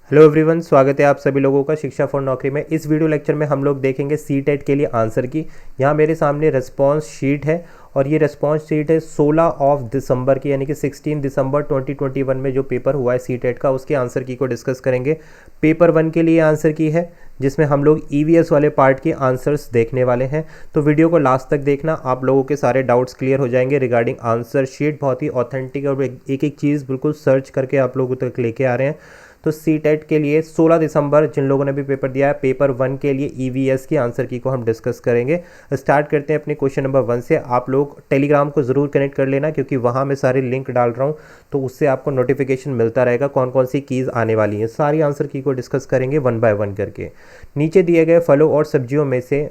Hello everyone, स्वागत है आप सभी लोगों का शिक्षा फॉर नौकरी में। इस वीडियो लेक्चर में हम लोग देखेंगे सीटेट के लिए आंसर की। यहाँ मेरे सामने रिस्पॉन्स शीट है और ये रिस्पॉन्स शीट है 16 दिसंबर की, यानी कि 16 दिसंबर 2021 में जो पेपर हुआ है सीटेट का, उसके आंसर की को डिस्कस करेंगे। पेपर 1 के लिए आंसर की है जिसमें हम लोग ईवीएस वाले पार्ट के आंसर्स देखने वाले हैं। तो वीडियो को लास्ट तक देखना, आप लोगों के सारे डाउट्स क्लियर हो जाएंगे रिगार्डिंग आंसर शीट। बहुत ही ऑथेंटिक और एक एक चीज़ बिल्कुल सर्च करके आप लोगों तक लेके आ रहे हैं। तो सीटेट के लिए 16 दिसंबर जिन लोगों ने भी पेपर दिया है, पेपर 1 के लिए ईवीएस की आंसर की को हम डिस्कस करेंगे। स्टार्ट करते हैं अपने क्वेश्चन नंबर 1 से। आप लोग टेलीग्राम को ज़रूर कनेक्ट कर लेना क्योंकि वहाँ मैं सारे लिंक डाल रहा हूँ, तो उससे आपको नोटिफिकेशन मिलता रहेगा कौन कौन सी कीज़ आने वाली हैं। सारी आंसर की को डिस्कस करेंगे 1 बाय 1 करके। नीचे दिए गए फलों और सब्जियों में से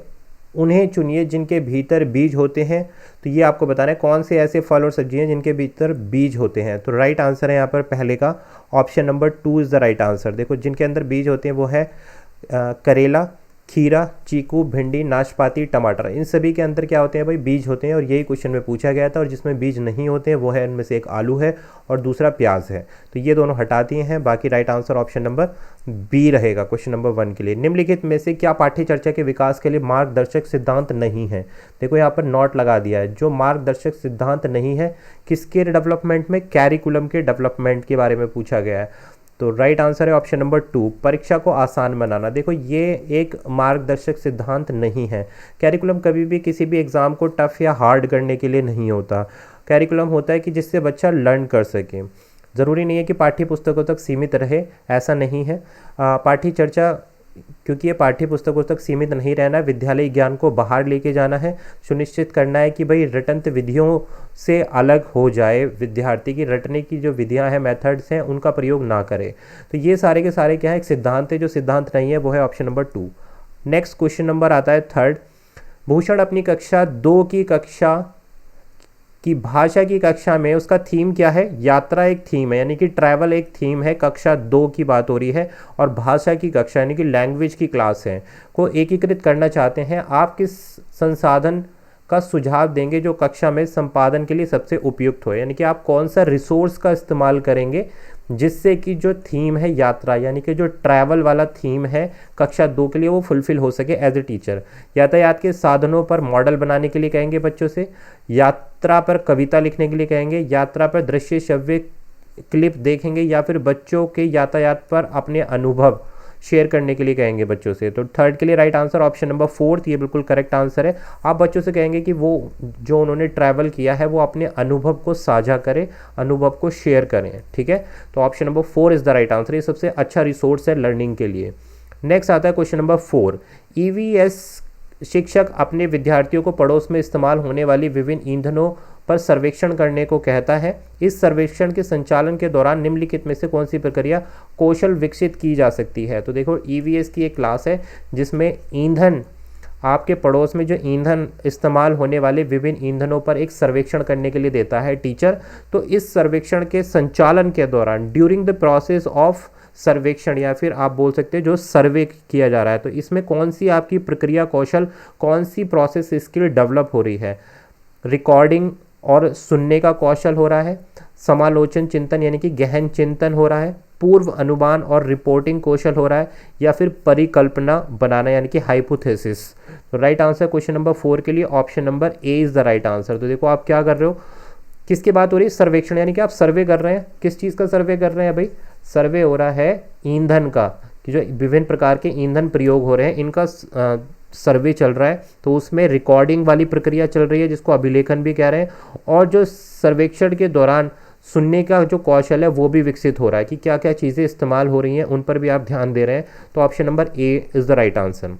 उन्हें चुनिए जिनके भीतर बीज होते हैं। तो ये आपको बताना है कौन से ऐसे फल और सब्जियां जिनके भीतर बीज होते हैं। तो राइट आंसर है यहाँ पर पहले का option number 2 is the right answer. देखो जिनके अंदर बीज होते हैं वो है करेला, खीरा, चीकू, भिंडी, नाशपाती, टमाटर। इन सभी के अंदर क्या होते हैं भाई? बीज होते हैं, और यही क्वेश्चन में पूछा गया था। और जिसमें बीज नहीं होते हैं वो है, इनमें से एक आलू है और दूसरा प्याज है। तो ये दोनों हटा दिए हैं। बाकी right answer option number B रहेगा क्वेश्चन नंबर 1 के लिए। निम्नलिखित में से क्या पाठ्य चर्चा के विकास के लिए मार्गदर्शक सिद्धांत नहीं है? देखो यहाँ पर नोट लगा दिया है। जो मार्गदर्शक सिद्धांत नहीं है किसके डेवलपमेंट में? कैरिकुलम के डेवलपमेंट के बारे में पूछा गया है। तो राइट आंसर है ऑप्शन नंबर 2, परीक्षा को आसान बनाना। देखो ये एक मार्गदर्शक सिद्धांत नहीं है। कैरिकुलम कभी भी किसी भी एग्ज़ाम को टफ या हार्ड करने के लिए नहीं होता। कैरिकुलम होता है कि जिससे बच्चा लर्न कर सके। ज़रूरी नहीं है कि पाठ्य पुस्तकों तक सीमित रहे, ऐसा नहीं है। पाठ्य चर्चा, क्योंकि ये पाठ्य पुस्तकों तक सीमित नहीं रहना, विद्यालय ज्ञान को बाहर लेके जाना है। सुनिश्चित करना है कि भाई रटंत विधियों से अलग हो जाए विद्यार्थी की। रटने की जो विधियां हैं, मेथड्स हैं, उनका प्रयोग ना करे। तो ये सारे के सारे क्या है? एक सिद्धांत है। जो सिद्धांत नहीं है वो है option number 2। Next question number आता है 3rd। भूषण अपनी कक्षा 2 की भाषा की कक्षा में उसका थीम क्या है? यात्रा एक थीम है, यानी कि ट्रैवल एक थीम है। कक्षा 2 की बात हो रही है और भाषा की कक्षा यानी कि लैंग्वेज की क्लास है को एकीकृत करना चाहते हैं। आप किस संसाधन का सुझाव देंगे जो कक्षा में संपादन के लिए सबसे उपयुक्त हो? यानी कि आप कौन सा रिसोर्स का इस्तेमाल करेंगे जिससे कि जो थीम है यात्रा, यानी कि जो ट्रैवल वाला थीम है कक्षा 2 के लिए, वो फुलफिल हो सके एज ए टीचर। यातायात के साधनों पर मॉडल बनाने के लिए कहेंगे बच्चों से, यात्रा पर कविता लिखने के लिए कहेंगे, यात्रा पर दृश्य श्रव्य क्लिप देखेंगे, या फिर बच्चों के यातायात पर अपने अनुभव शेयर करने के लिए कहेंगे बच्चों से। तो 3rd के लिए राइट आंसर ऑप्शन नंबर 4, ये बिल्कुल करेक्ट आंसर है। आप बच्चों से कहेंगे कि वो जो उन्होंने ट्रैवल किया है वो अपने अनुभव को साझा करें, अनुभव को शेयर करें। ठीक है, तो option number 4 is the right answer. ये सबसे अच्छा रिसोर्स है लर्निंग के लिए। नेक्स्ट आता है क्वेश्चन नंबर 4। ईवीएस शिक्षक अपने विद्यार्थियों को पड़ोस में इस्तेमाल होने वाली विभिन्न ईंधनों पर सर्वेक्षण करने को कहता है। इस सर्वेक्षण के संचालन के दौरान निम्नलिखित में से कौन सी प्रक्रिया कौशल विकसित की जा सकती है? तो देखो ईवीएस की एक क्लास है जिसमें ईंधन, आपके पड़ोस में जो ईंधन इस्तेमाल होने वाले विभिन्न ईंधनों पर एक सर्वेक्षण करने के लिए देता है टीचर। तो इस सर्वेक्षण के संचालन के दौरान, ड्यूरिंग द प्रोसेस ऑफ सर्वेक्षण, या फिर आप बोल सकते हैं जो सर्वे किया जा रहा है, तो इसमें कौन सी आपकी प्रक्रिया कौशल, कौन सी प्रोसेस स्किल डेवलप हो रही है? रिकॉर्डिंग और सुनने का कौशल हो रहा है, समालोचन चिंतन यानी कि गहन चिंतन हो रहा है, पूर्व अनुमान और रिपोर्टिंग कौशल हो रहा है, या फिर परिकल्पना बनाना यानी कि हाइपोथेसिस। तो राइट आंसर क्वेश्चन नंबर 4 के लिए option number A is the right answer. तो देखो आप क्या कर रहे हो, किसकी बात हो रही है? सर्वेक्षण, यानी कि आप सर्वे कर रहे हैं। किस चीज़ का सर्वे कर रहे हैं भाई? सर्वे हो रहा है ईंधन का, कि जो विभिन्न प्रकार के ईंधन प्रयोग हो रहे हैं इनका सर्वे चल रहा है। तो उसमें रिकॉर्डिंग वाली प्रक्रिया चल रही है जिसको अभिलेखन भी कह रहे हैं, और जो सर्वेक्षण के दौरान सुनने का जो कौशल है वो भी विकसित हो रहा है कि क्या क्या चीज़ें इस्तेमाल हो रही हैं, उन पर भी आप ध्यान दे रहे हैं। तो option number A is the right answer.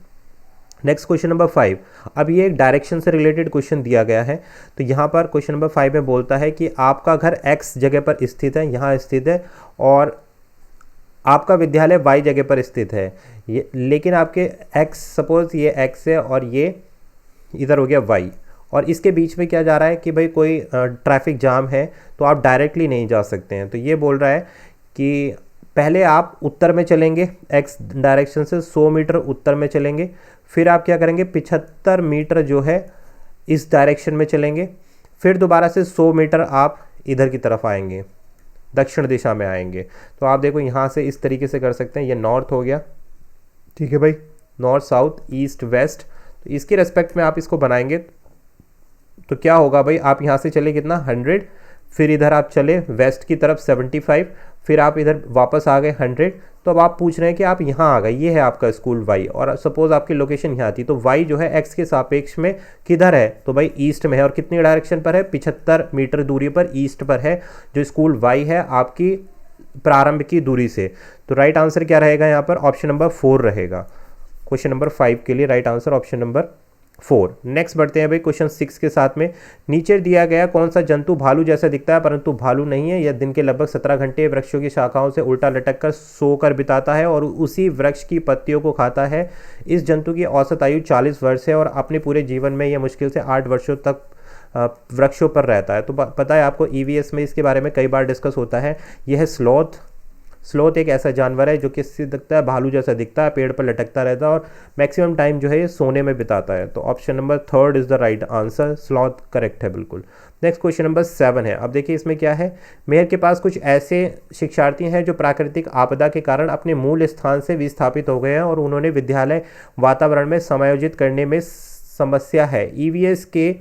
Next question number 5। अब ये एक डायरेक्शन से रिलेटेड क्वेश्चन दिया गया है। तो यहाँ पर क्वेश्चन नंबर 5 में बोलता है कि आपका घर एक्स जगह पर स्थित है, यहाँ स्थित है, और आपका विद्यालय वाई जगह पर स्थित है। ये लेकिन आपके एक्स, सपोज ये एक्स है और ये इधर हो गया वाई, और इसके बीच में क्या जा रहा है कि भाई कोई ट्रैफिक जाम है, तो आप डायरेक्टली नहीं जा सकते हैं। तो ये बोल रहा है कि पहले आप उत्तर में चलेंगे, एक्स डायरेक्शन से 100 मीटर उत्तर में चलेंगे, फिर आप क्या करेंगे 75 मीटर जो है इस डायरेक्शन में चलेंगे, फिर दोबारा से 100 मीटर आप इधर की तरफ आएंगे। दक्षिण दिशा में आएंगे। तो आप देखो यहाँ से इस तरीके से कर सकते हैं, ये नॉर्थ हो गया, ठीक है भाई, नॉर्थ साउथ ईस्ट वेस्ट। तो इसके रेस्पेक्ट में आप इसको बनाएंगे तो क्या होगा भाई, आप यहाँ से चले कितना 100, फिर इधर आप चले वेस्ट की तरफ 75, फिर आप इधर वापस आ गए 100। तो अब आप पूछ रहे हैं कि आप यहाँ आ गए, ये है आपका स्कूल वाई, और सपोज आपकी लोकेशन यहाँ थी, तो वाई जो है एक्स के सापेक्ष में किधर है, तो भाई ईस्ट में है। और कितनी डायरेक्शन पर है, 75 मीटर दूरी पर ईस्ट पर है जो स्कूल वाई है आपकी प्रारंभ की दूरी से। तो राइट आंसर क्या रहेगा यहाँ पर, ऑप्शन नंबर 4 रहेगा। क्वेश्चन नंबर 5 के लिए right answer option number 4। Next बढ़ते हैं भाई क्वेश्चन 6 के साथ में। नीचे दिया गया कौन सा जंतु भालू जैसा दिखता है परंतु भालू नहीं है, यह दिन के लगभग 17 घंटे वृक्षों की शाखाओं से उल्टा लटक कर सोकर बिताता है और उसी वृक्ष की पत्तियों को खाता है। इस जंतु की औसत आयु 40 वर्ष है और अपने पूरे जीवन में यह मुश्किल से 8 वर्षों तक वृक्षों पर रहता है। तो पता है आपको, ईवीएस में इसके बारे में कई बार डिस्कस होता है। यह है स्लॉथ। स्लॉथ एक ऐसा जानवर है जो किससे दिखता है, भालू जैसा दिखता है, पेड़ पर लटकता रहता है और मैक्सिमम टाइम जो है ये सोने में बिताता है। तो option number 3 is the right answer, sloth correct है बिल्कुल। नेक्स्ट क्वेश्चन नंबर 7 है। अब देखिए इसमें क्या है, मेयर के पास कुछ ऐसे शिक्षार्थी हैं जो प्राकृतिक आपदा के कारण अपने मूल स्थान से विस्थापित हो गए हैं और उन्होंने विद्यालय वातावरण में समायोजित करने में समस्या है। ईवीएस के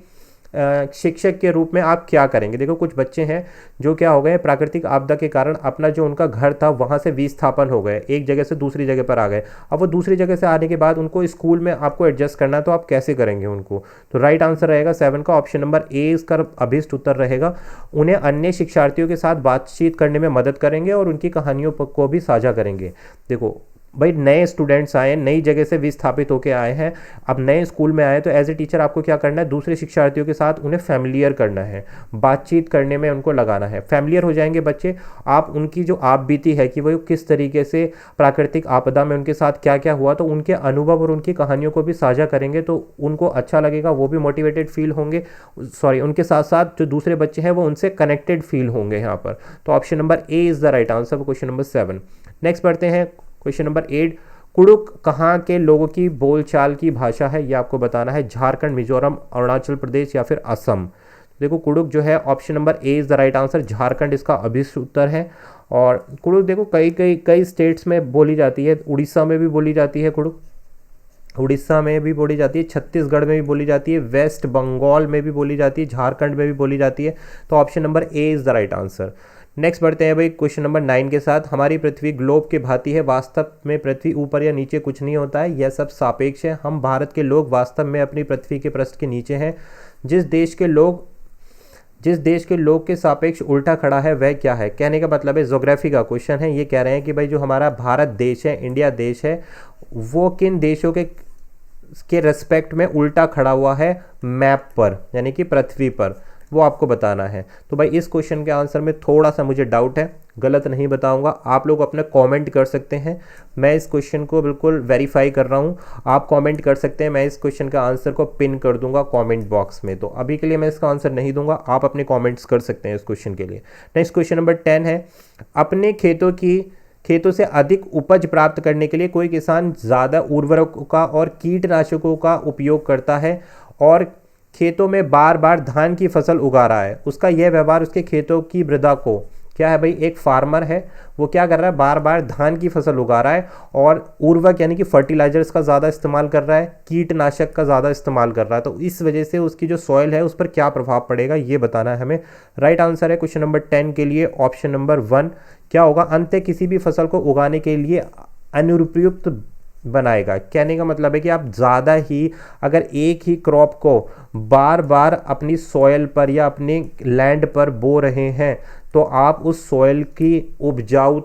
शिक्षक के रूप में आप क्या करेंगे। देखो कुछ बच्चे हैं जो क्या हो गए, प्राकृतिक आपदा के कारण अपना जो उनका घर था वहाँ से विस्थापन हो गए, एक जगह से दूसरी जगह पर आ गए। अब वो दूसरी जगह से आने के बाद उनको स्कूल में आपको एडजस्ट करना है, तो आप कैसे करेंगे उनको। तो राइट आंसर रहेगा 7 का ऑप्शन नंबर ए इसका अभिष्ट उत्तर रहेगा। उन्हें अन्य शिक्षार्थियों के साथ बातचीत करने में मदद करेंगे और उनकी कहानियों को भी साझा करेंगे। देखो भाई नए स्टूडेंट्स आए, नई जगह से विस्थापित होकर आए हैं, अब नए स्कूल में आए, तो एज ए टीचर आपको क्या करना है, दूसरे शिक्षार्थियों के साथ उन्हें फैमिलियर करना है, बातचीत करने में उनको लगाना है। फैमिलियर हो जाएंगे बच्चे, आप उनकी जो आप बीती है कि वो किस तरीके से प्राकृतिक आपदा में उनके साथ क्या क्या हुआ, तो उनके अनुभव और उनकी कहानियों को भी साझा करेंगे तो उनको अच्छा लगेगा, वो भी मोटिवेटेड फील होंगे। सॉरी, उनके साथ साथ जो दूसरे बच्चे हैं वो उनसे कनेक्टेड फील होंगे यहाँ पर। तो option number A is the right answer question number 7। Next बढ़ते हैं क्वेश्चन नंबर 8। कुडुक कहाँ के लोगों की बोलचाल की भाषा है, ये आपको बताना है। झारखंड, मिजोरम, अरुणाचल प्रदेश या फिर असम। देखो कुडुक जो है option number A is the right answer, Jharkhand इसका अभिष्ट उत्तर है। और कुडुक देखो कई स्टेट्स में बोली जाती है, उड़ीसा में भी बोली जाती है कुडुक, उड़ीसा में भी बोली जाती है, छत्तीसगढ़ में भी बोली जाती है, वेस्ट बंगाल में भी बोली जाती है, झारखंड में भी बोली जाती है। तो option number A is the right answer. Next बढ़ते हैं भाई क्वेश्चन नंबर 9 के साथ। हमारी पृथ्वी ग्लोब के भांति है, वास्तव में पृथ्वी ऊपर या नीचे कुछ नहीं होता है, यह सब सापेक्ष है। हम भारत के लोग वास्तव में अपनी पृथ्वी के पृष्ठ के नीचे हैं। जिस देश के लोग के सापेक्ष उल्टा खड़ा है वह क्या है। कहने का मतलब है, ज्योग्राफी का क्वेश्चन है। ये कह रहे हैं कि भाई जो हमारा भारत देश है, इंडिया देश है, वो किन देशों के रेस्पेक्ट में उल्टा खड़ा हुआ है मैप पर, यानी कि पृथ्वी पर, वो आपको बताना है। तो भाई इस क्वेश्चन के आंसर में थोड़ा सा मुझे डाउट है, गलत नहीं बताऊंगा, आप लोग अपने कमेंट कर सकते हैं। मैं इस क्वेश्चन को बिल्कुल वेरीफाई कर रहा हूं, आप कमेंट कर सकते हैं, मैं इस क्वेश्चन का आंसर को पिन कर दूंगा कमेंट बॉक्स में। तो अभी के लिए मैं इसका आंसर नहीं दूंगा, आप अपने कमेंट्स कर सकते हैं इस क्वेश्चन के लिए। नेक्स्ट क्वेश्चन नंबर 10 है। अपने खेतों से अधिक उपज प्राप्त करने के लिए कोई किसान ज़्यादा उर्वरकों का और कीटनाशकों का उपयोग करता है और खेतों में बार बार धान की फसल उगा रहा है। उसका यह व्यवहार उसके खेतों की मृदा को, क्या है भाई, एक फार्मर है, वो क्या कर रहा है, बार बार धान की फसल उगा रहा है और उर्वरक यानी कि फर्टिलाइजर्स का ज़्यादा इस्तेमाल कर रहा है, कीटनाशक का ज़्यादा इस्तेमाल कर रहा है। तो इस वजह से उसकी जो सॉइल है उस पर क्या प्रभाव पड़ेगा, ये बताना है हमें। राइट आंसर है क्वेश्चन नंबर 10 के लिए ऑप्शन नंबर 1। क्या होगा, अंत किसी भी फसल को उगाने के लिए अनुपयुक्त बनाएगा। कहने का मतलब है कि आप ज़्यादा ही अगर एक ही क्रॉप को बार बार अपनी सॉइल पर या अपने लैंड पर बो रहे हैं तो आप उस सॉइल की उपजाऊ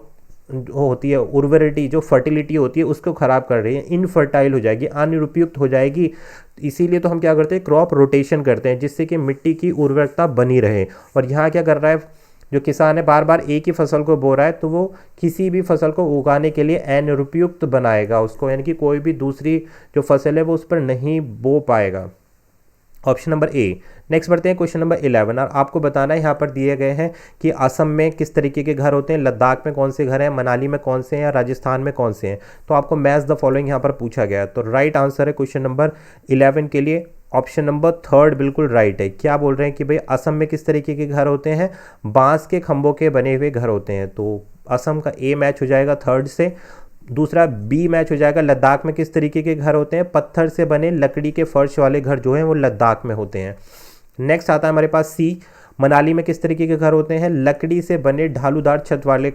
होती है, उर्वरिटी जो फर्टिलिटी होती है उसको ख़राब कर रही है, इनफर्टाइल हो जाएगी, अनुपयुक्त हो जाएगी। इसीलिए तो हम क्या करते हैं, क्रॉप रोटेशन करते हैं जिससे कि मिट्टी की उर्वरकता बनी रहे। और यहाँ क्या कर रहा है, जो किसान है बार बार एक ही फसल को बो रहा है तो वो किसी भी फसल को उगाने के लिए अनुपयुक्त बनाएगा उसको, यानी कि कोई भी दूसरी जो फसल है वो उस पर नहीं बो पाएगा। Option number A. नेक्स्ट बढ़ते हैं क्वेश्चन नंबर 11 और आपको बताना है यहाँ पर दिए गए हैं कि असम में किस तरीके के घर होते हैं, लद्दाख में कौन से घर हैं, मनाली में कौन से हैं, या राजस्थान में कौन से हैं। तो आपको मैच द फॉलोइंग यहाँ पर पूछा गया है। तो राइट आंसर है क्वेश्चन नंबर 11 के लिए ऑप्शन नंबर थर्ड बिल्कुल राइट है। क्या बोल रहे हैं कि भाई असम में किस तरीके के घर होते हैं, बांस के खंभों के बने हुए घर होते हैं, तो असम का ए मैच हो जाएगा थर्ड से। दूसरा बी मैच हो जाएगा, लद्दाख में किस तरीके के घर होते हैं, पत्थर से बने लकड़ी के फर्श वाले घर जो हैं वो लद्दाख में होते हैं। नेक्स्ट आता है हमारे पास सी, मनाली में किस तरीके के घर होते हैं, लकड़ी से बने ढालूदार छत वाले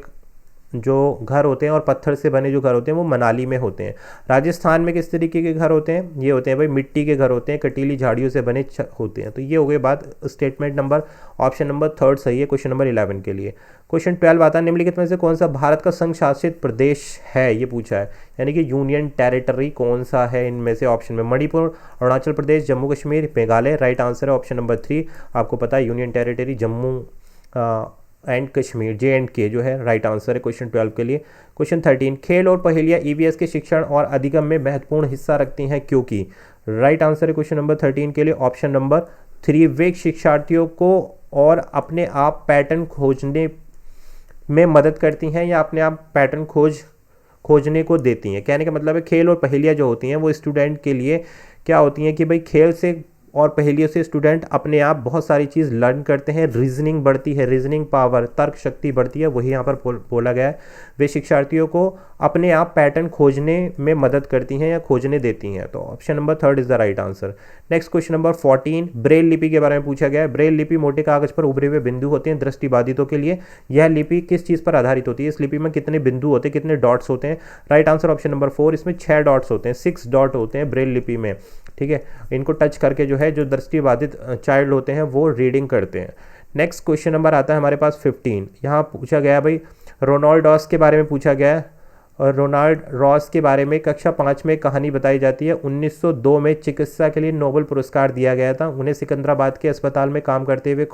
जो घर होते हैं और पत्थर से बने जो घर होते हैं वो मनाली में होते हैं। राजस्थान में किस तरीके के घर होते हैं, ये होते हैं भाई मिट्टी के घर होते हैं, कटीली झाड़ियों से बने होते हैं। तो ये हो गई बात, statement number option number third सही है क्वेश्चन नंबर 11 के लिए। क्वेश्चन 12 आता है, निम्नलिखित में से कौन सा भारत का संघ शासित प्रदेश है, ये पूछा है, यानी कि यूनियन टेरिटरी कौन सा है इनमें से। ऑप्शन में मणिपुर, अरुणाचल प्रदेश, जम्मू कश्मीर, मेघालय। राइट आंसर है ऑप्शन नंबर 3। आपको पता है union territory Jammu and Kashmir, J&K जो है राइट आंसर है क्वेश्चन 12 के लिए। क्वेश्चन 13, खेल और पहेलियाँ EVS के शिक्षण और अधिगम में महत्वपूर्ण हिस्सा रखती हैं क्योंकि। राइट आंसर है क्वेश्चन नंबर 13 के लिए ऑप्शन नंबर 3। वे शिक्षार्थियों को और अपने आप पैटर्न खोजने में मदद करती हैं या अपने आप पैटर्न खोजने को देती हैं। कहने का मतलब है खेल और पहेलियाँ जो होती हैं वो स्टूडेंट के लिए क्या होती हैं कि भाई खेल से और पहेलियों से स्टूडेंट अपने आप बहुत सारी चीज़ लर्न करते हैं, रीजनिंग बढ़ती है, रीजनिंग पावर, तर्क शक्ति बढ़ती है, वही यहाँ पर बोला गया है। वे शिक्षार्थियों को अपने आप पैटर्न खोजने में मदद करती हैं या खोजने देती हैं। तो option number third is the right answer. Next question number 14, Braille लिपि के बारे में पूछा गया है। ब्रेल लिपि मोटे कागज पर उभरे हुए बिंदु होते हैं दृष्टिबाधितों के लिए। यह लिपि किस चीज़ पर आधारित होती है, इस लिपि में कितने बिंदु होते हैं, कितने डॉट्स होते हैं। राइट आंसर ऑप्शन नंबर 4, इसमें 6 डॉट्स होते हैं, 6 डॉट होते हैं ब्रेल लिपि में। ठीक है, इनको टच करके जो है जो दृष्टिबाधित चाइल्ड होते हैं वो रीडिंग करते हैं। नेक्स्ट क्वेश्चन नंबर आता है हमारे पास 15। यहाँ पूछा गया भाई रोनाल्ड रॉस के बारे में पूछा गया है, और रोनाल्ड रॉस के बारे में कक्षा 5 में कहानी बताई जाती है। 1902 में चिकित्सा के लिए नोबेल पुरस्कार दिया गया था। उन्हें सिकंदराबाद के अस्पताल में काम करते हुए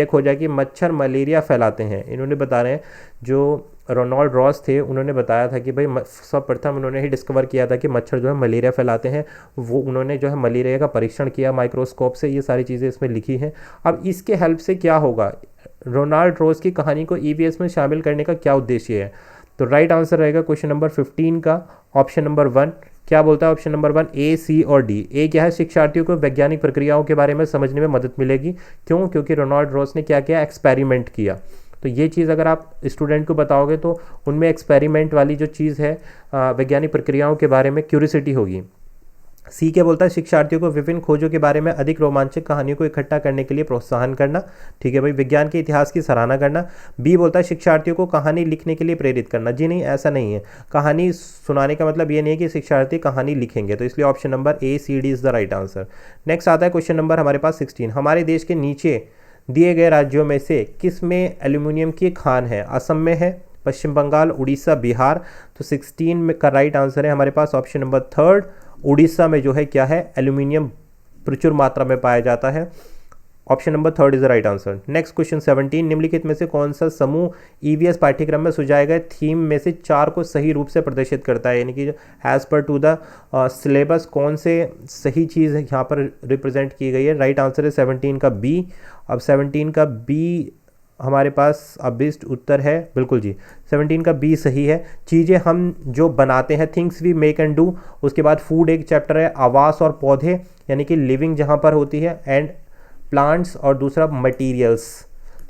खोजा कि मच्छर मलेरिया फैलाते हैं। इन्होंने बता रहे हैं जो रोनाल्ड रॉस थे उन्होंने बताया था कि भाई सर्वप्रथम उन्होंने ही डिस्कवर किया था कि मच्छर जो है मलेरिया फैलाते हैं। वो उन्होंने जो है मलेरिया का परीक्षण किया माइक्रोस्कोप से, ये सारी चीज़ें इसमें लिखी हैं। अब इसके हेल्प से क्या होगा, रोनाल्ड रॉस की कहानी को EVS में शामिल करने का क्या उद्देश्य है। तो राइट आंसर रहेगा क्वेश्चन नंबर 15 का ऑप्शन नंबर 1। क्या बोलता है ऑप्शन नंबर 1, A, C और D। ए क्या है, शिक्षार्थियों को वैज्ञानिक प्रक्रियाओं के बारे में समझने में मदद मिलेगी। क्यों, क्योंकि रोनाल्ड रॉस ने क्या किया, एक्सपेरिमेंट किया। तो ये चीज़ अगर आप स्टूडेंट को बताओगे तो उनमें एक्सपेरिमेंट वाली जो चीज़ है वैज्ञानिक प्रक्रियाओं के बारे में क्यूरियोसिटी होगी। सी क्या बोलता है, शिक्षार्थियों को विभिन्न खोजों के बारे में अधिक रोमांचक कहानियों को इकट्ठा करने के लिए प्रोत्साहन करना। ठीक है भाई, विज्ञान के इतिहास की सराहना करना। बी बोलता है शिक्षार्थियों को कहानी लिखने के लिए प्रेरित करना। जी नहीं, ऐसा नहीं है। कहानी सुनाने का मतलब ये नहीं है कि शिक्षार्थी कहानी लिखेंगे, तो इसलिए option number A, C, D is the right answer. Next आता है क्वेश्चन नंबर हमारे पास 16। हमारे देश के नीचे दिए गए राज्यों में से किस में एल्यूमिनियम की खान है। असम में है, पश्चिम बंगाल, उड़ीसा, बिहार। तो 16 में का राइट आंसर है हमारे पास ऑप्शन नंबर 3, उड़ीसा में जो है क्या है, एल्यूमिनियम प्रचुर मात्रा में पाया जाता है। Option number 3 is the right answer. Next question 17, निम्नलिखित में से कौन सा समूह EVS पाठ्यक्रम में सुझाए गए थीम में से 4 को सही रूप से प्रदर्शित करता है, यानी कि as per to the syllabus कौन से सही चीज़ है यहाँ पर रिप्रेजेंट की गई है। राइट आंसर है 17 का B। अब 17 का B हमारे पास अबिस्ट उत्तर है, बिल्कुल जी 17 का B सही है। चीज़ें हम जो बनाते हैं, things we make and do. उसके बाद फूड एक चैप्टर है, आवास और पौधे यानी कि लिविंग जहाँ पर होती है, एंड प्लांट्स, और दूसरा मटेरियल्स।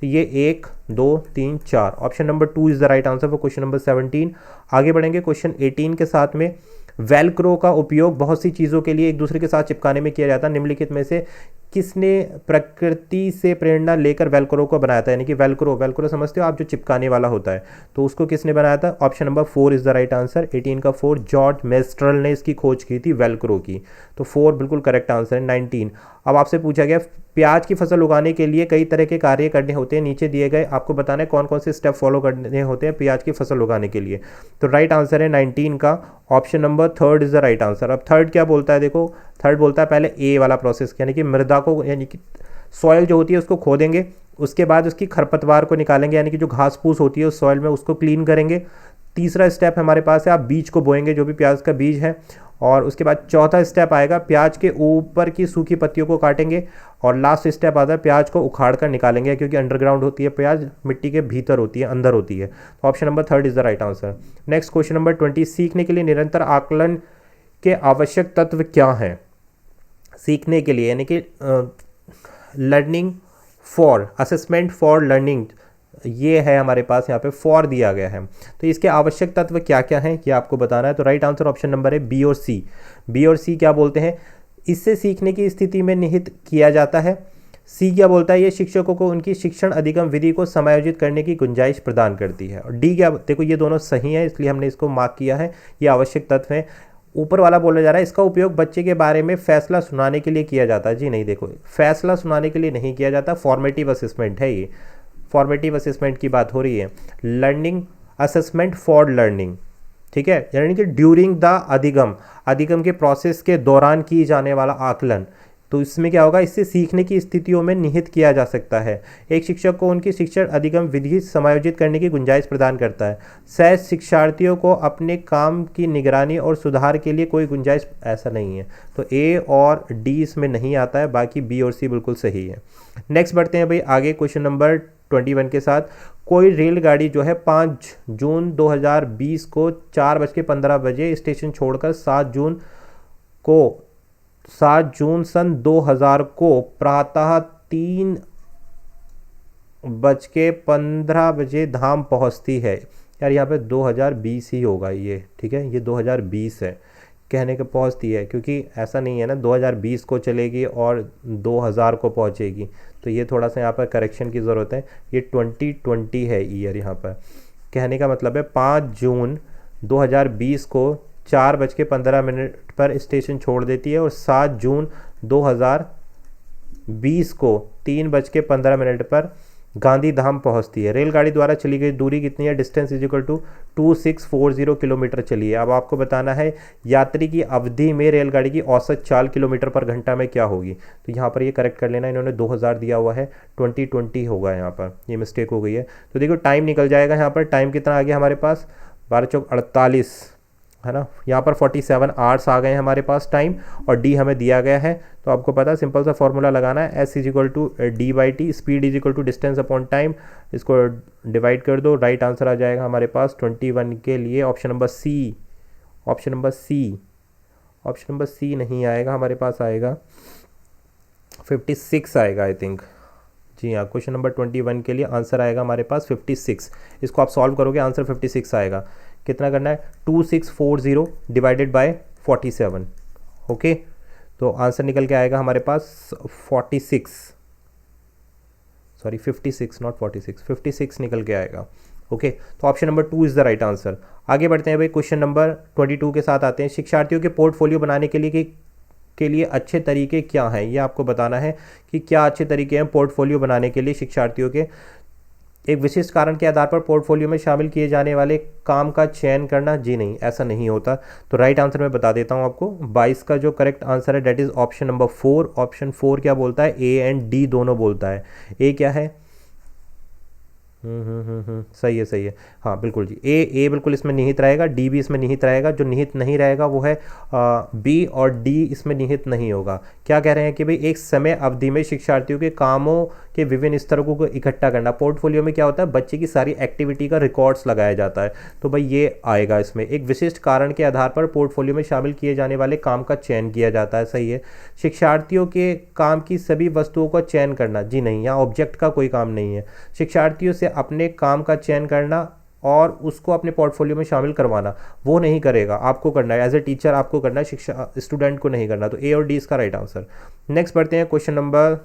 तो ये 1, 2, 3, 4 option number 2 is the right answer for question number 17। आगे बढ़ेंगे क्वेश्चन 18 के साथ में। वेलक्रो का उपयोग बहुत सी चीज़ों के लिए एक दूसरे के साथ चिपकाने में किया जाता है। निम्नलिखित में से किसने प्रकृति से प्रेरणा लेकर वेलक्रो को बनाया था, यानी कि वेलक्रो समझते हो आप, जो चिपकाने वाला होता है, तो उसको किसने बनाया था। Option number 4 is the right answer. 18 का 4, जॉर्ज मेस्ट्रल ने इसकी खोज की थी वेलक्रो की। तो 4 बिल्कुल करेक्ट आंसर है। 19, अब आपसे पूछा गया प्याज की फसल उगाने के लिए कई तरह के कार्य करने होते हैं, नीचे दिए गए आपको बताना है कौन कौन से स्टेप फॉलो करने होते हैं प्याज की फसल उगाने के लिए। तो राइट आंसर है 19 का option number 3 is the right answer. अब थर्ड क्या बोलता है, देखो थर्ड बोलता है पहले A वाला प्रोसेस, यानी कि मृदा को, यानी कि सॉइल जो होती है उसको खोदेंगे, उसके बाद उसकी खरपतवार को निकालेंगे, यानी कि जो घास फूस होती है उस सॉइल में उसको क्लीन करेंगे। तीसरा स्टेप हमारे पास है आप बीज को बोएंगे, जो भी प्याज का बीज है, और उसके बाद चौथा स्टेप आएगा प्याज के ऊपर की सूखी पत्तियों को काटेंगे, और लास्ट स्टेप आता है प्याज को उखाड़ कर निकालेंगे, क्योंकि अंडरग्राउंड होती है प्याज, मिट्टी के भीतर होती है, अंदर होती है। तो option number 3 is the right answer. Next question number 20, सीखने के लिए निरंतर आकलन के आवश्यक तत्व क्या हैं। सीखने के लिए, यानी कि learning for, assessment for learning, ये है हमारे पास यहाँ पे फॉर दिया गया है। तो इसके आवश्यक तत्व क्या क्या हैं ये आपको बताना है। तो राइट आंसर ऑप्शन नंबर है बी और सी। बी और सी क्या बोलते हैं, इससे सीखने की स्थिति में निहित किया जाता है। सी क्या बोलता है, ये शिक्षकों को उनकी शिक्षण अधिगम विधि को समायोजित करने की गुंजाइश प्रदान करती है। और डी क्या, देखो ये दोनों सही है इसलिए हमने इसको मार्क किया है, ये आवश्यक तत्व है। ऊपर वाला बोला जा रहा है इसका उपयोग बच्चे के बारे में फैसला सुनाने के लिए किया जाता है। जी नहीं, देखो फैसला सुनाने के लिए नहीं किया जाता, फॉर्मेटिव असेसमेंट है ये, फॉर्मेटिव असेसमेंट की बात हो रही है। लर्निंग असेसमेंट फॉर लर्निंग, ठीक है, यानी कि ड्यूरिंग द अधिगम, अधिगम के प्रोसेस के दौरान की जाने वाला आकलन। तो इसमें क्या होगा, इससे सीखने की स्थितियों में निहित किया जा सकता है। एक शिक्षक को उनकी शिक्षण अधिगम विधि समायोजित करने की गुंजाइश प्रदान करता है। सहज शिक्षार्थियों को अपने काम की निगरानी और सुधार के लिए कोई गुंजाइश, ऐसा नहीं है। तो ए और डी इसमें नहीं आता है, बाकी बी और सी बिल्कुल सही है। नेक्स्ट बढ़ते हैं भाई आगे क्वेश्चन नंबर 21 के साथ। कोई रेलगाड़ी जो है 5 जून 2020 को 4:15 स्टेशन छोड़कर 7 जून सन 2000 को प्रातः 3:15 धाम पहुंचती है। यार यहाँ पे 2020 ही होगा ये, ठीक है, ये 2020 है, कहने के पहुंचती है, क्योंकि ऐसा नहीं है ना 2020 को चलेगी और 2000 को पहुंचेगी, तो ये थोड़ा सा यहाँ पर करेक्शन की ज़रूरत है। ये 2020 है ईयर, यहाँ पर कहने का मतलब है 5 जून 2020 को 4:15 पर स्टेशन छोड़ देती है और 7 जून 2020 को 3:15 पर गांधी धाम पहुंचती है। रेलगाड़ी द्वारा चली गई दूरी कितनी है, distance is equal to 2640 kilometre चली है। अब आपको बताना है यात्री की अवधि में रेलगाड़ी की औसत चाल किलोमीटर पर घंटा में क्या होगी। तो यहाँ पर ये करेक्ट कर लेना, इन्होंने 2000 दिया हुआ है, 2020 होगा, यहाँ पर ये मिस्टेक हो गई है। तो देखो टाइम निकल जाएगा, यहाँ पर टाइम कितना आ गया हमारे पास, 12×4=48 है ना, यहाँ पर 47 आवर्स आ गए हैं हमारे पास टाइम, और डी हमें दिया गया है। तो आपको पता है सिंपल सा फॉर्मूला लगाना है, S is equal to D by T, speed is equal to distance upon time, इसको डिवाइड कर दो, राइट आंसर आ जाएगा हमारे पास 21 के लिए option number C. Option number C, option number C नहीं आएगा हमारे पास, आएगा 56 आएगा आई थिंक। जी हाँ, क्वेश्चन नंबर 21 के लिए आंसर आएगा हमारे पास 56। इसको आप सॉल्व करोगे आंसर 56 आएगा। कितना करना है, 2640 डिवाइडेड बाय 47, ओके। तो आंसर निकल के आएगा हमारे पास 46, सॉरी 56 नॉट 46, 56 निकल के आएगा, ओके। तो option number 2 is the right answer. आगे बढ़ते हैं भाई, क्वेश्चन नंबर 22 के साथ आते हैं। शिक्षार्थियों के पोर्टफोलियो बनाने के लिए अच्छे तरीके क्या हैं, ये आपको बताना है कि क्या अच्छे तरीके हैं पोर्टफोलियो बनाने के लिए शिक्षार्थियों के। एक विशिष्ट कारण के आधार पर पोर्टफोलियो में शामिल किए जाने वाले काम का चयन करना, जी नहीं, ऐसा नहीं होता। तो राइट आंसर मैं बता देता हूं आपको, 22 का जो करेक्ट आंसर है that is option number 4। Option 4 क्या बोलता है, ए एंड डी दोनों बोलता है। ए क्या है, सही है, सही है, हाँ बिल्कुल जी, ए बिल्कुल इसमें निहित रहेगा, डी भी इसमें निहित रहेगा। जो निहित नहीं रहेगा वो है बी, और डी इसमें निहित नहीं होगा। क्या कह रहे हैं कि भाई एक समय अवधि में शिक्षार्थियों के कामों के विभिन्न स्तरों को इकट्ठा करना। पोर्टफोलियो में क्या होता है, बच्चे की सारी एक्टिविटी का रिकॉर्ड्स लगाया जाता है, तो भाई ये आएगा इसमें। एक विशिष्ट कारण के आधार पर पोर्टफोलियो में शामिल किए जाने वाले काम का चयन किया जाता है, सही है। शिक्षार्थियों के काम की सभी वस्तुओं का चयन करना, जी नहीं, यहाँ ऑब्जेक्ट का कोई काम नहीं है। शिक्षार्थियों से अपने काम का चयन करना और उसको अपने पोर्टफोलियो में शामिल करवाना, वो नहीं करेगा, आपको करना है, एज ए टीचर आपको करना है, शिक्षा स्टूडेंट को नहीं करना। तो ए और डी इसका राइट आंसर। नेक्स्ट बढ़ते हैं क्वेश्चन नंबर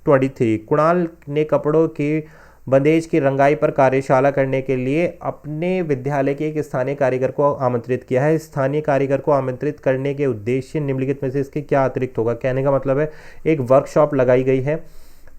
23। कुणाल ने कपड़ों के बंदेज की रंगाई पर कार्यशाला करने के लिए अपने विद्यालय के एक स्थानीय कारीगर को आमंत्रित किया है। स्थानीय कारीगर को आमंत्रित करने के उद्देश्य निम्नलिखित में से इसके क्या अतिरिक्त होगा। कहने का मतलब है एक वर्कशॉप लगाई गई है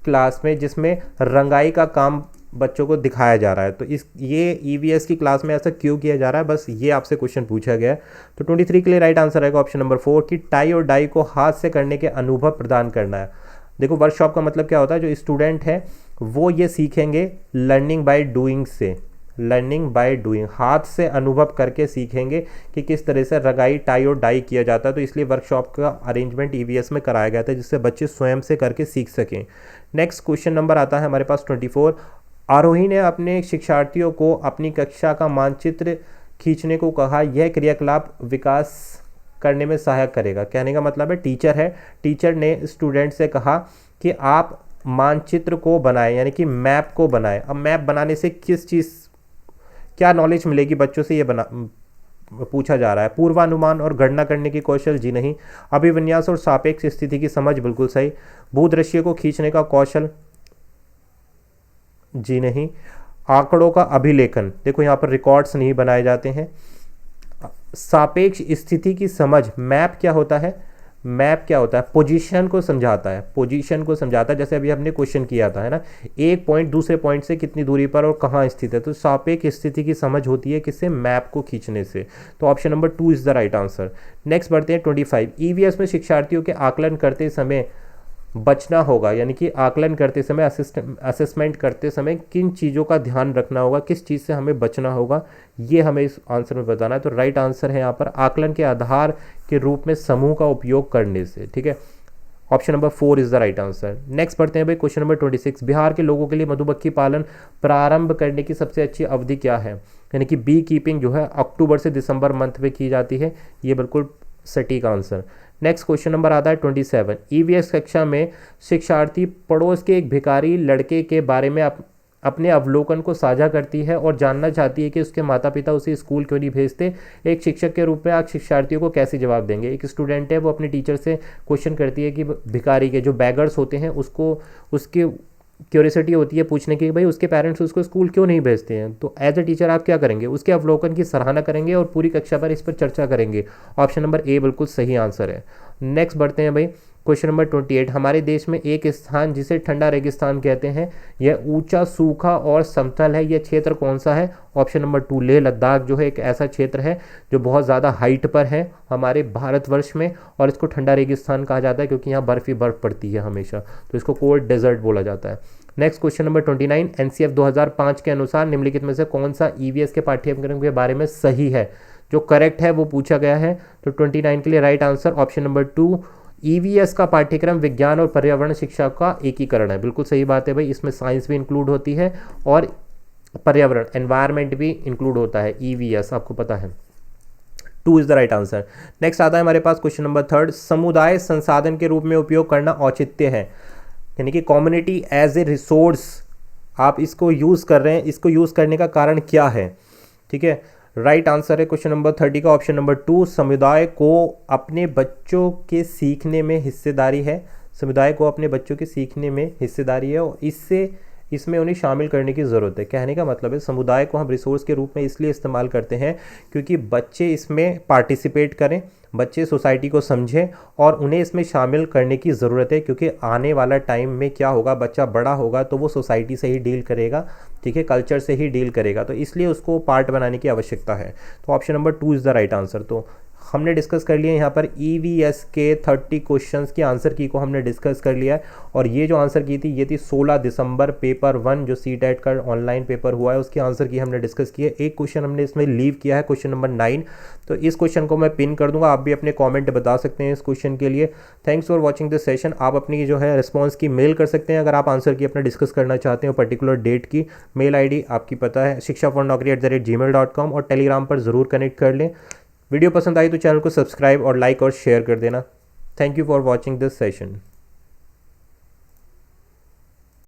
क्लास में जिसमें रंगाई का काम बच्चों को दिखाया जा रहा है। तो ये ईवीएस की क्लास में ऐसा क्यों किया जा रहा है, बस ये आपसे क्वेश्चन पूछा गया है। तो 23 के लिए राइट आंसर आएगा ऑप्शन नंबर 4 कि टाई और डाई को हाथ से करने के अनुभव प्रदान करना है। देखो वर्कशॉप का मतलब क्या होता है, जो स्टूडेंट है वो ये सीखेंगे लर्निंग बाय डूइंग से, लर्निंग बाय डूइंग, हाथ से अनुभव करके सीखेंगे कि किस तरह से रंगाई, टाई और डाई किया जाता है। तो इसलिए वर्कशॉप का अरेंजमेंट ईवीएस में कराया गया था जिससे बच्चे स्वयं से करके सीख सकें। नेक्स्ट क्वेश्चन नंबर आता है हमारे पास 24। आरोही ने अपने शिक्षार्थियों को अपनी कक्षा का मानचित्र खींचने को कहा। यह क्रियाकलाप विकास करने में सहायक करेगा। कहने का मतलब है टीचर है, टीचर ने स्टूडेंट से कहा कि आप मानचित्र को बनाएं, यानी कि मैप को बनाएं। अब मैप बनाने से किस चीज़, क्या नॉलेज मिलेगी बच्चों से, ये बना पूछा जा रहा है। पूर्वानुमान और गणना करने की कौशल, जी नहीं। अभिविन्यास और सापेक्ष स्थिति की समझ, बिल्कुल सही। भूदृश्य को खींचने का कौशल, जी नहीं। आंकड़ों का अभिलेखन, देखो यहाँ पर रिकॉर्ड्स नहीं बनाए जाते हैं। सापेक्ष स्थिति की समझ, मैप क्या होता है, मैप क्या होता है, पोजीशन को समझाता है, पोजीशन को समझाता है। जैसे अभी हमने क्वेश्चन किया था, है ना, एक पॉइंट दूसरे पॉइंट से कितनी दूरी पर और कहाँ स्थित है। तो सापेक्ष स्थिति की समझ होती है किससे, मैप को खींचने से। तो option number 2 is the right answer. Next बढ़ते हैं 25। ईवीएस में शिक्षार्थियों के आकलन करते समय बचना होगा, यानी कि आकलन करते समय, असेसमेंट करते समय किन चीज़ों का ध्यान रखना होगा, किस चीज़ से हमें बचना होगा, ये हमें इस आंसर में बताना है। तो राइट आंसर है यहाँ पर आकलन के आधार के रूप में समूह का उपयोग करने से। ठीक है, option number 4 is the right answer. Next पढ़ते हैं भाई क्वेश्चन नंबर 26। बिहार के लोगों के लिए मधुमक्खी पालन प्रारंभ करने की सबसे अच्छी अवधि क्या है, यानी कि बी कीपिंग जो है अक्टूबर से दिसंबर मंथ में की जाती है। ये बिल्कुल सटीक आंसर। नेक्स्ट क्वेश्चन नंबर आता है 27। ईवीएस कक्षा में शिक्षार्थी पड़ोस के एक भिखारी लड़के के बारे में अपने अवलोकन को साझा करती है और जानना चाहती है कि उसके माता पिता उसे स्कूल क्यों नहीं भेजते। एक शिक्षक के रूप में आप शिक्षार्थियों को कैसे जवाब देंगे। एक स्टूडेंट है, वो अपने टीचर से क्वेश्चन करती है कि भिखारी के जो बैगर्स होते हैं उसको, उसके क्यूरियोसिटी होती है पूछने की भाई उसके पेरेंट्स उसको स्कूल क्यों नहीं भेजते हैं। तो एज ए टीचर आप क्या करेंगे, उसके अवलोकन की सराहना करेंगे और पूरी कक्षा पर इस पर चर्चा करेंगे। ऑप्शन नंबर ए बिल्कुल सही आंसर है। नेक्स्ट बढ़ते हैं भाई क्वेश्चन नंबर 28। हमारे देश में एक स्थान जिसे ठंडा रेगिस्तान कहते हैं, यह ऊंचा, सूखा और समतल है, यह क्षेत्र कौन सा है। ऑप्शन नंबर 2 लेह लद्दाख जो है एक ऐसा क्षेत्र है जो बहुत ज़्यादा हाइट पर है हमारे भारतवर्ष में, और इसको ठंडा रेगिस्तान कहा जाता है क्योंकि यहाँ बर्फ ही बर्फ पड़ती है हमेशा, तो इसको कोल्ड डेजर्ट बोला जाता है। Next question number 29। एनसीएफ 2005 के अनुसार निम्नलिखित में से कौन सा ईवीएस के पाठ्यक्रम के बारे में सही है, जो करेक्ट है वो पूछा गया है। तो 29 के लिए right answer option number 2, EVS का पाठ्यक्रम विज्ञान और पर्यावरण शिक्षा का एकीकरण है। बिल्कुल सही बात है भाई, इसमें साइंस भी इंक्लूड होती है और पर्यावरण, एनवायरमेंट भी इंक्लूड होता है ईवीएस, आपको पता है। 2 is the right answer. Next आता है हमारे पास क्वेश्चन नंबर 3। समुदाय संसाधन के रूप में उपयोग करना औचित्य है, यानी कि कम्युनिटी एज ए रिसोर्स आप इसको यूज़ कर रहे हैं, इसको यूज़ करने का कारण क्या है। ठीक है, राइट आंसर है क्वेश्चन नंबर 30 का ऑप्शन नंबर 2, समुदाय को अपने बच्चों के सीखने में हिस्सेदारी है। समुदाय को अपने बच्चों के सीखने में हिस्सेदारी है और इसमें उन्हें शामिल करने की ज़रूरत है। कहने का मतलब है समुदाय को हम रिसोर्स के रूप में इसलिए इस्तेमाल करते हैं क्योंकि बच्चे इसमें पार्टिसिपेट करें, बच्चे सोसाइटी को समझें और उन्हें इसमें शामिल करने की ज़रूरत है, क्योंकि आने वाला टाइम में क्या होगा, बच्चा बड़ा होगा तो वो सोसाइटी से ही डील करेगा, ठीक है, कल्चर से ही डील करेगा, तो इसलिए उसको पार्ट बनाने की आवश्यकता है। तो option number 2 is the right answer. तो हमने डिस्कस कर लिया यहाँ पर ईवीएस के 30 क्वेश्चंस की आंसर की को हमने डिस्कस कर लिया है, और ये जो आंसर की थी ये थी 16 दिसंबर पेपर 1 जो सीटेट का ऑनलाइन पेपर हुआ है उसकी आंसर की हमने डिस्कस की है। एक क्वेश्चन हमने इसमें लीव किया है, क्वेश्चन नंबर 9, तो इस क्वेश्चन को मैं पिन कर दूंगा, आप भी अपने कॉमेंट बता सकते हैं इस क्वेश्चन के लिए। Thanks for watching this session. आप अपनी जो है रिस्पॉन्स की मेल कर सकते हैं अगर आप आंसर की अपना डिस्कस करना चाहते हो पर्टिकुलर डेट की। मेल ID आपकी पता है shikshafornaukri@gmail.com, और टेलीग्राम पर ज़रूर कनेक्ट कर लें। वीडियो पसंद आई तो चैनल को सब्सक्राइब और लाइक और शेयर कर देना। Thank you for watching this session.